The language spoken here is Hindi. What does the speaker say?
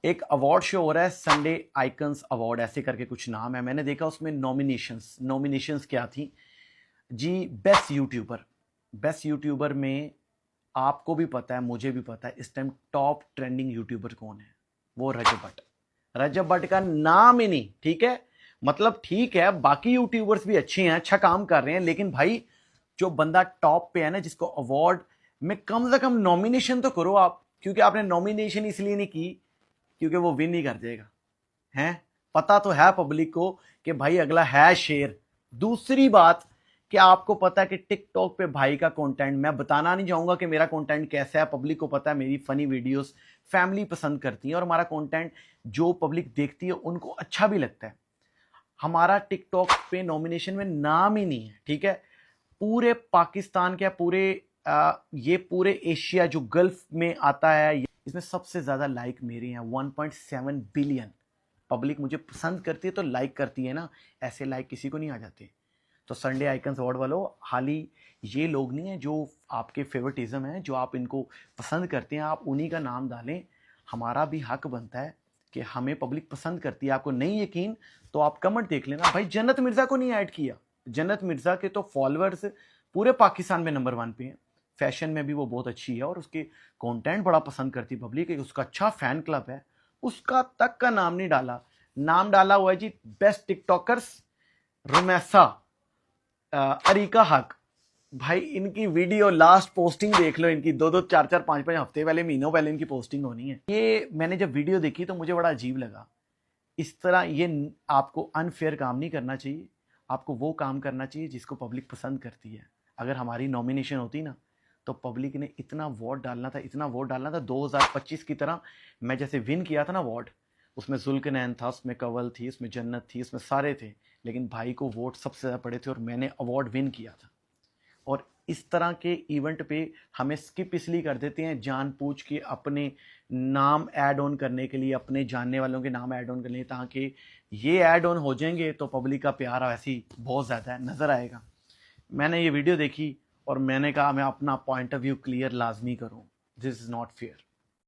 एक अवार्ड शो हो रहा है, संडे आइकन्स अवार्ड ऐसे करके कुछ नाम है। मैंने देखा उसमें नॉमिनेशंस क्या थी जी। बेस्ट यूट्यूबर में आपको भी पता है, मुझे भी पता है, इस टाइम टॉप ट्रेंडिंग यूट्यूबर कौन है? वो रजब भट्ट का नाम ही नहीं। ठीक है, मतलब ठीक है, बाकी यूट्यूबर्स भी अच्छे हैं, अच्छा काम कर रहे हैं, लेकिन भाई जो बंदा टॉप पे है ना, जिसको अवार्ड में कम से कम नॉमिनेशन तो करो आप। क्योंकि आपने नॉमिनेशन इसलिए नहीं की क्योंकि वो विन नहीं कर जाएगा, हैं? पता तो है पब्लिक को कि भाई अगला है शेर। दूसरी बात कि आपको पता है कि टिकटॉक पे भाई का कंटेंट, मैं बताना नहीं चाहूंगा कि मेरा कंटेंट कैसा है, पब्लिक को पता है। मेरी फनी वीडियोस फैमिली पसंद करती है और हमारा कंटेंट जो पब्लिक देखती है उनको अच्छा भी लगता है। हमारा टिकटॉक पे नॉमिनेशन में नाम ही नहीं है। ठीक है, पूरे पाकिस्तान के ये पूरे एशिया जो गल्फ में आता है, इसमें सबसे ज्यादा लाइक मेरे हैं, 1.7 बिलियन। पब्लिक मुझे पसंद करती है तो लाइक करती है ना, ऐसे लाइक किसी को नहीं आ जाते। तो संडे आइकन्स अवार्ड वालों, हाल ही ये लोग नहीं है जो आपके फेवरेटिज्म है, जो आप इनको पसंद करते हैं, आप उन्हीं का नाम डालें। हमारा भी हक बनता है कि हमें पब्लिक पसंद करती है। आपको नहीं यकीन तो आप कमेंट देख लेना। भाई जन्नत मिर्जा को नहीं ऐड किया? जन्नत मिर्जा के तो फॉलोअर्स पूरे पाकिस्तान में नंबर 1 पे हैं। फैशन में भी वो बहुत अच्छी है और उसके कंटेंट बड़ा पसंद करती पब्लिक, उसका अच्छा फैन क्लब है। उसका तक का नाम नहीं डाला। नाम डाला हुआ है जी बेस्ट टिकटॉकर्स, रुमैसा, अरीका हक। भाई इनकी वीडियो लास्ट पोस्टिंग देख लो, इनकी 2-2, 4-4, 5-5 हफ्ते पहले, महीनों पहले इनकी पोस्टिंग होनी है। ये मैंने जब वीडियो देखी तो मुझे बड़ा अजीब लगा। इस तरह ये आपको अनफेयर काम नहीं करना चाहिए। आपको वो काम करना चाहिए जिसको पब्लिक पसंद करती है। अगर हमारी नॉमिनेशन होती ना तो पब्लिक ने इतना वोट डालना था, इतना वोट डालना था 2025 की तरह। मैं जैसे विन किया था ना वोट, उसमें जुल्कनैन था, उसमें कवल थी, उसमें जन्नत थी, उसमें सारे थे, लेकिन भाई को वोट सबसे ज़्यादा पड़े थे और मैंने अवार्ड विन किया था। और इस तरह के इवेंट पे हमें स्किप इसलिए कर देते हैं जानबूझ के, अपने नाम ऐड ऑन करने के लिए, अपने जानने वालों के नाम ऐड ऑन करने के लिए, ताकि ये ऐड ऑन हो जाएंगे तो पब्लिक का प्यार वैसे ही बहुत ज़्यादा है, नज़र आएगा। मैंने ये वीडियो देखी और मैंने कहा मैं अपना पॉइंट ऑफ व्यू क्लियर लाजमी करूँ। This is not fair.